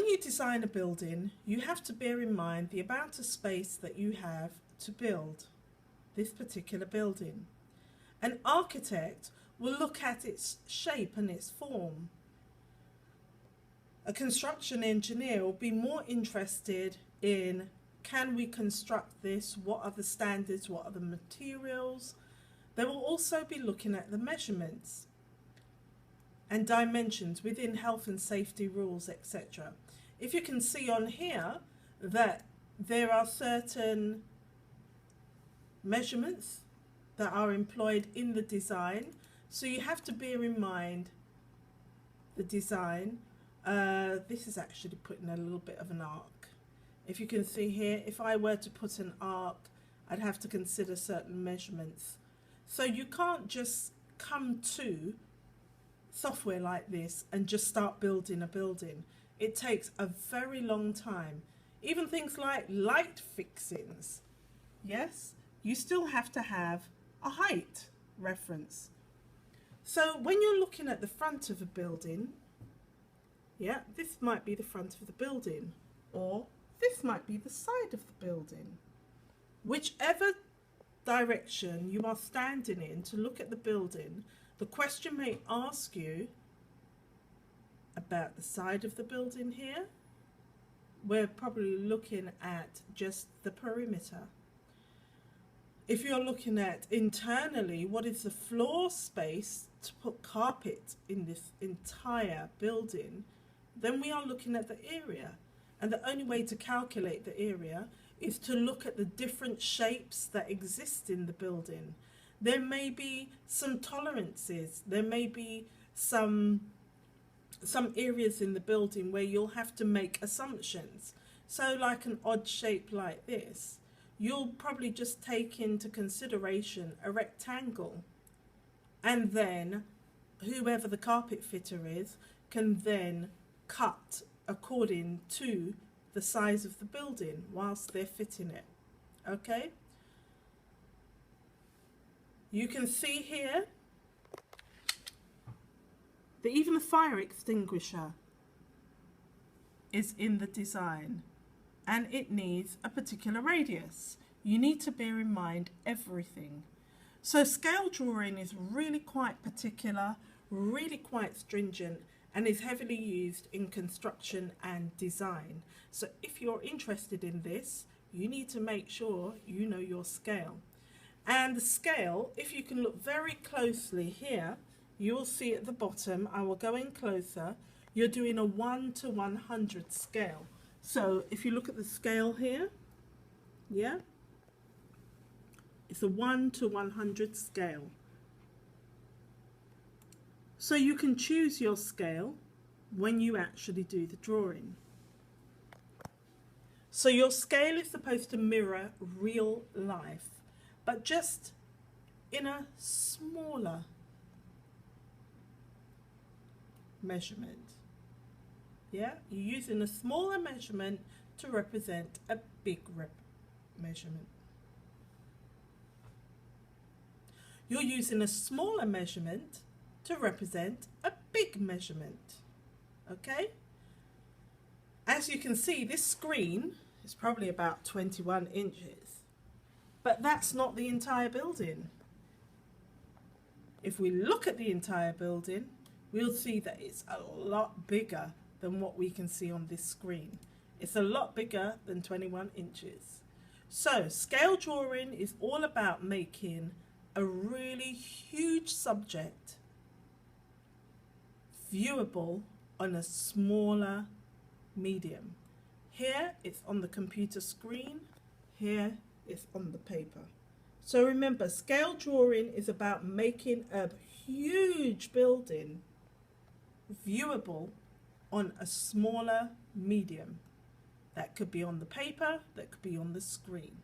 When you design a building, you have to bear in mind the amount of space that you have to build this particular building. An architect will look at its shape and its form. A construction engineer will be more interested in, can we construct this? What are the standards? What are the materials? They will also be looking at the measurements and dimensions within health and safety rules, etc. If you can see on here that there are certain measurements that are employed in the design, so you have to bear in mind the design. This is actually putting a little bit of an arc. If you can see here, if I were to put an arc, I'd have to consider certain measurements. So you can't just come to software like this and just start building a building. It takes a very long time. Even things like light fixings, yes, you still have to have a height reference. So when you're looking at the front of a building, yeah, this might be the front of the building, or this might be the side of the building. Whichever direction you are standing in to look at the building, the question may ask you about the side of the building here. We're probably looking at just the perimeter. If you're looking at internally, what is the floor space to put carpet in this entire building, then we are looking at the area. And the only way to calculate the area is to look at the different shapes that exist in the building. There may be some tolerances, there may be some areas in the building where you'll have to make assumptions. So like an odd shape like this, you'll probably just take into consideration a rectangle, and then whoever the carpet fitter is can then cut according to the size of the building whilst they're fitting it. Okay, you can see here that even the fire extinguisher is in the design, and it needs a particular radius. You need to bear in mind everything. So scale drawing is really quite particular, really quite stringent, and is heavily used in construction and design. So if you're interested in this, you need to make sure you know your scale. And the scale, if you can look very closely here, you will see at the bottom, I will go in closer, you're doing a 1 to 100 scale. So if you look at the scale here, yeah, it's a 1 to 100 scale. So you can choose your scale when you actually do the drawing. So your scale is supposed to mirror real life, but just in a smaller measurement. Yeah, you're using a smaller measurement to represent a big measurement. You're using a smaller measurement to represent a big measurement. Okay? As you can see, this screen is probably about 21 inches, but that's not the entire building. If we look at the entire building, we'll see that it's a lot bigger than what we can see on this screen. It's a lot bigger than 21 inches. So scale drawing is all about making a really huge subject viewable on a smaller medium. Here it's on the computer screen, here it's on the paper. So remember, scale drawing is about making a huge building viewable on a smaller medium. That could be on the paper, that could be on the screen.